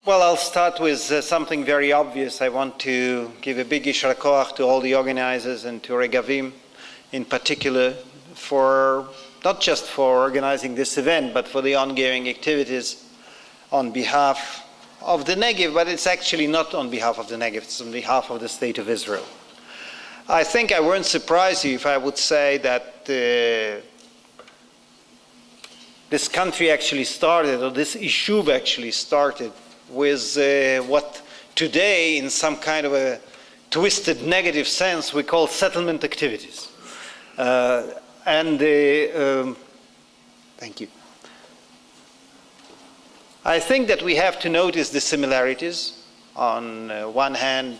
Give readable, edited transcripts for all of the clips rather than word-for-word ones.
Well, I'll start with something very obvious. I want to give a big יישר כוח to all the organizers and to Regavim in particular for not just for organizing this event, but for the ongoing activities on behalf of the Negev, but it's actually not on behalf of the Negev, it's on behalf of the State of Israel. I think I won't surprise you if I would say that this country actually started, or this issue actually started with what today, in some kind of a twisted negative sense, we call settlement activities. Thank you. I think that we have to notice the similarities. On one hand,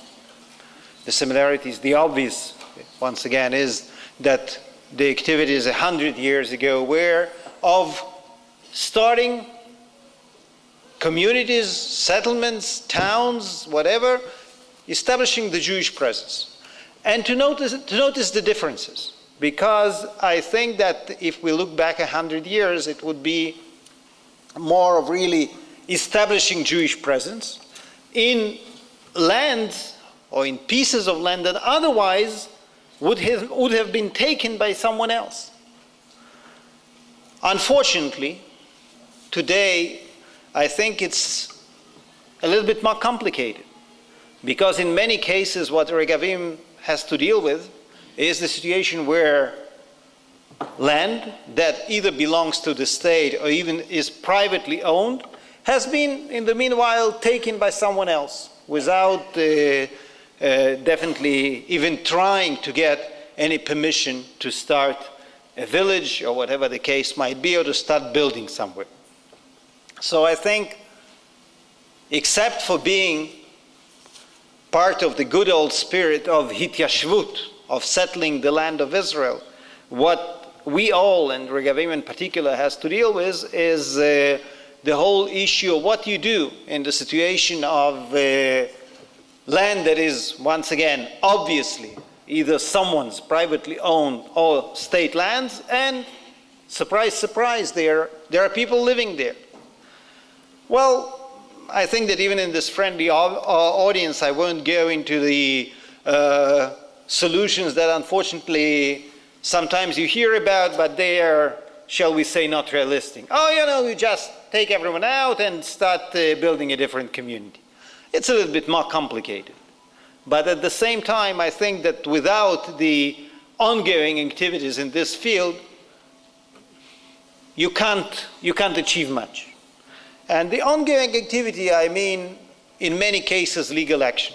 the similarities, the obvious, once again, is that the activities 100 years ago were of starting communities, settlements, towns, whatever, establishing the Jewish presence. And to notice the differences, because I think that if we look back 100 years, it would be more of really establishing Jewish presence in lands or in pieces of land that otherwise would have been taken by someone else. Unfortunately, today, I think it's a little bit more complicated, because in many cases what Regavim has to deal with is the situation where land that either belongs to the state or even is privately owned has been, in the meanwhile, taken by someone else without definitely even trying to get any permission to start a village or whatever the case might be, or to start building somewhere. So I think, except for being part of the good old spirit of hityashvut, of settling the land of Israel, what we all, and Regavim in particular, has to deal with is the whole issue of what you do in the situation of land that is, once again, obviously either someone's privately owned or state lands, and surprise, surprise, there are people living there. Well, I think that even in this friendly audience, I won't go into the solutions that unfortunately sometimes you hear about, but they are, shall we say, not realistic. Oh, you just take everyone out and start building a different community. It's a little bit more complicated. But at the same time, I think that without the ongoing activities in this field, you can't achieve much. And the ongoing activity, I mean, in many cases, legal action.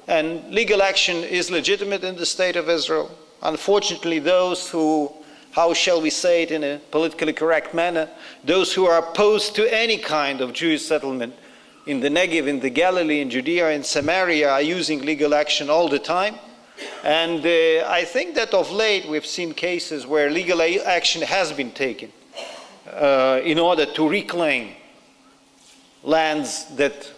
And legal action is legitimate in the State of Israel. Unfortunately, those who, how shall we say it in a politically correct manner, those who are opposed to any kind of Jewish settlement in the Negev, in the Galilee, in Judea, in Samaria, are using legal action all the time. And I think that of late we've seen cases where legal action has been taken in order to reclaim lands that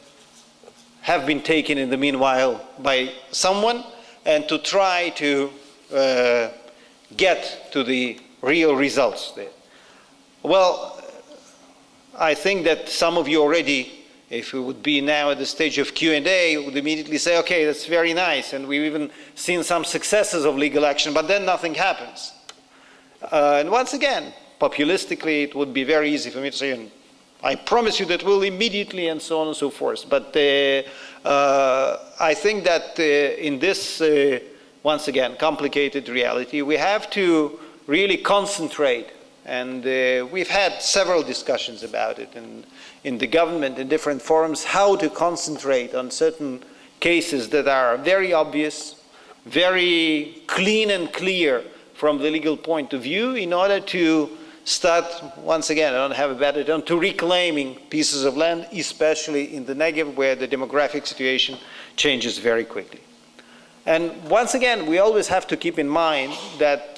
have been taken in the meanwhile by someone, and to try to get to the real results there. Well, I think that some of you already, if we would be now at the stage of Q&A, would immediately say, okay, that's very nice, and we've even seen some successes of legal action, but then nothing happens. And once again, populistically, it would be very easy for me to say, I promise you that we'll immediately, and so on and so forth. But I think that in this, once again, complicated reality, we have to really concentrate. And we've had several discussions about it in the government, in different forums, how to concentrate on certain cases that are very obvious, very clean and clear from the legal point of view, in order to start, once again, I don't have a better term, to reclaiming pieces of land, especially in the Negev, where the demographic situation changes very quickly. And once again, we always have to keep in mind that,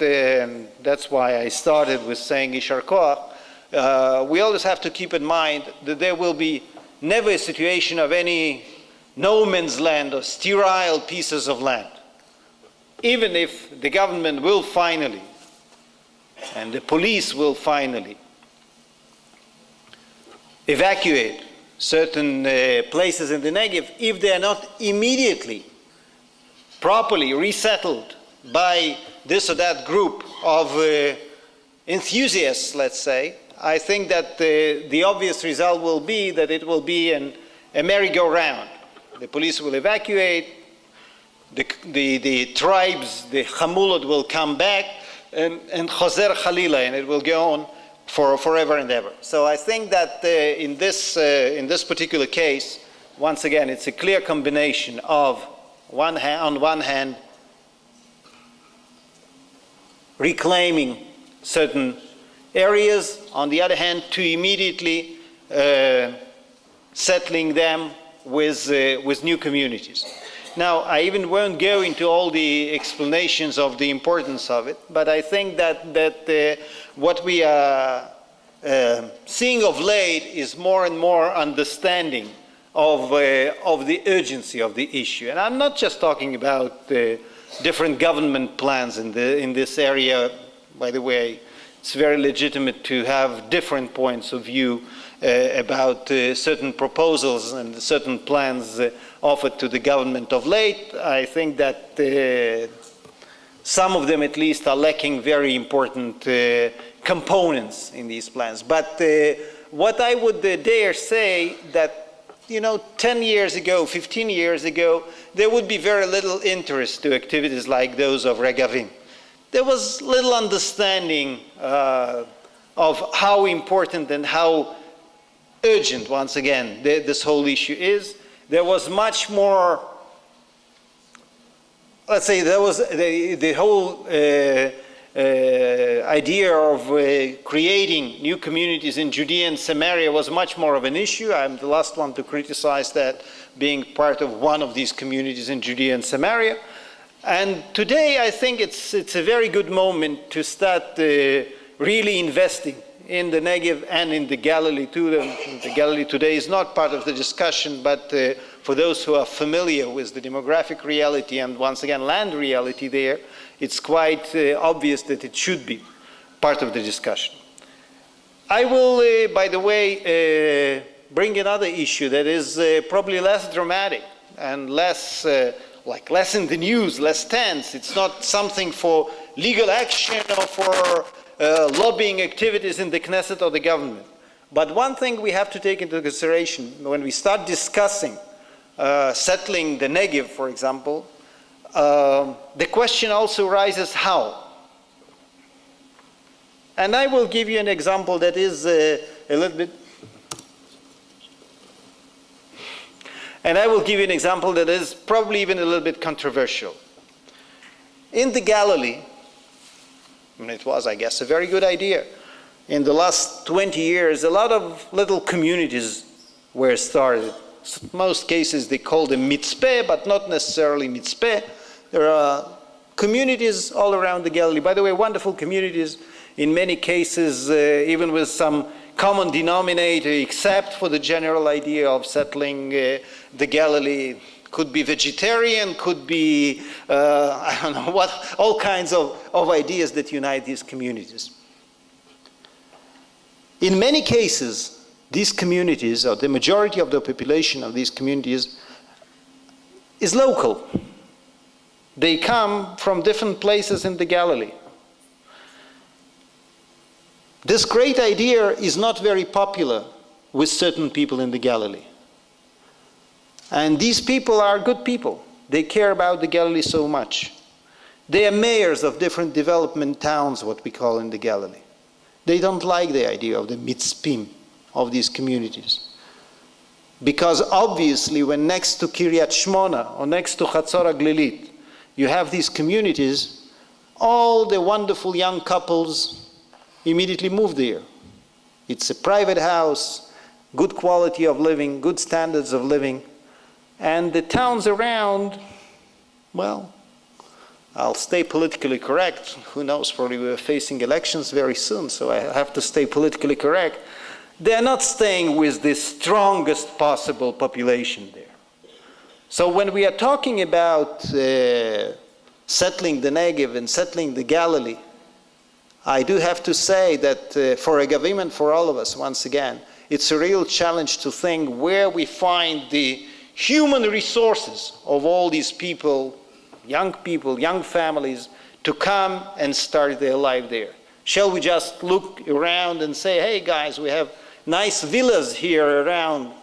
that's why I started with saying יישר כוח, we always have to keep in mind that there will be never a situation of any no man's land or sterile pieces of land. Even if the government will finally, and the police will finally evacuate certain places in the Negev, if they are not immediately, properly resettled by this or that group of enthusiasts, let's say, I think that the obvious result will be that it will be a merry-go-round. The police will evacuate, the tribes, the Hamulot will come back, and Choser Khalila, and it will go on for forever and ever. So I think that in this particular case, once again, it's a clear combination of, on one hand, reclaiming certain areas, on the other hand, to immediately settling them with new communities. Now, I even won't go into all the explanations of the importance of it, but I think that what we are seeing of late is more and more understanding of the urgency of the issue. And I'm not just talking about different government plans in this area. By the way, it's very legitimate to have different points of view about certain proposals and certain plans offered to the government of late. I think that some of them at least are lacking very important components in these plans. But what I would dare say that 10 years ago, 15 years ago, there would be very little interest to activities like those of Regavim. There was little understanding of how important and how urgent, once again, this whole issue is. There was much more, let's say, there was the whole idea of creating new communities in Judea and Samaria was much more of an issue. I'm the last one to criticize that, being part of one of these communities in Judea and Samaria. And today I think it's a very good moment to start really investing in the Negev and in the Galilee too. The Galilee today is not part of the discussion, but for those who are familiar with the demographic reality and, once again, land reality there, it's quite obvious that it should be part of the discussion. I will, by the way, bring another issue that is probably less dramatic and less in the news, less tense. It's not something for legal action or for lobbying activities in the Knesset or the government. But one thing we have to take into consideration when we start discussing settling the Negev, for example, the question also arises how. And I will give you an example that is a little bit, and I will give you an example that is probably even a little bit controversial. In the Galilee, and it was, I guess, a very good idea. In the last 20 years, a lot of little communities were started. In most cases, they call them mitzpeh, but not necessarily mitzpeh. There are communities all around the Galilee. By the way, wonderful communities, in many cases, even with some common denominator, except for the general idea of settling the Galilee. Could be vegetarian, could be, I don't know what, all kinds of ideas that unite these communities. In many cases, these communities, or the majority of the population of these communities, is local. They come from different places in the Galilee. This great idea is not very popular with certain people in the Galilee. And these people are good people. They care about the Galilee so much. They are mayors of different development towns, what we call in the Galilee. They don't like the idea of the mitzpim of these communities. Because obviously when next to Kiryat Shmona or next to Chatzor HaGlilit, you have these communities, all the wonderful young couples immediately move there. It's a private house, good quality of living, good standards of living. And the towns around, well, I'll stay politically correct. Who knows, probably we're facing elections very soon, so I have to stay politically correct. They're not staying with the strongest possible population there. So when we are talking about settling the Negev and settling the Galilee, I do have to say that for Regavim and for all of us, once again, it's a real challenge to think where we find the human resources of all these people, young families, to come and start their life there. Shall we just look around and say, hey guys, we have nice villas here around,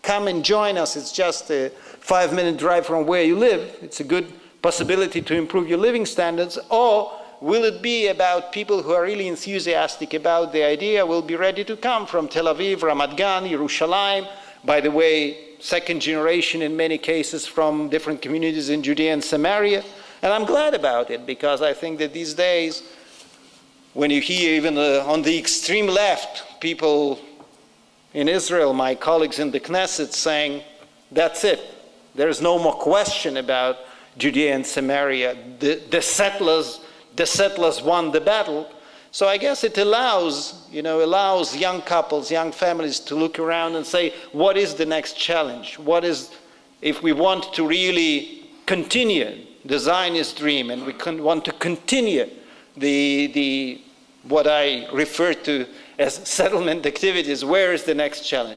come and join us, it's just a 5-minute drive from where you live, it's a good possibility to improve your living standards? Or will it be about people who are really enthusiastic about the idea, will be ready to come from Tel Aviv, Ramat Gan, Yerushalayim, by the way, second generation in many cases from different communities in Judea and Samaria. And I'm glad about it, because I think that these days, when you hear even on the extreme left, people in Israel, my colleagues in the Knesset, saying, that's it. There's no more question about Judea and Samaria. The settlers won the battle. So I guess it allows young couples, young families to look around and say, what is the next challenge? If we want to really continue the Zionist dream, and we want to continue what I refer to as settlement activities, where is the next challenge?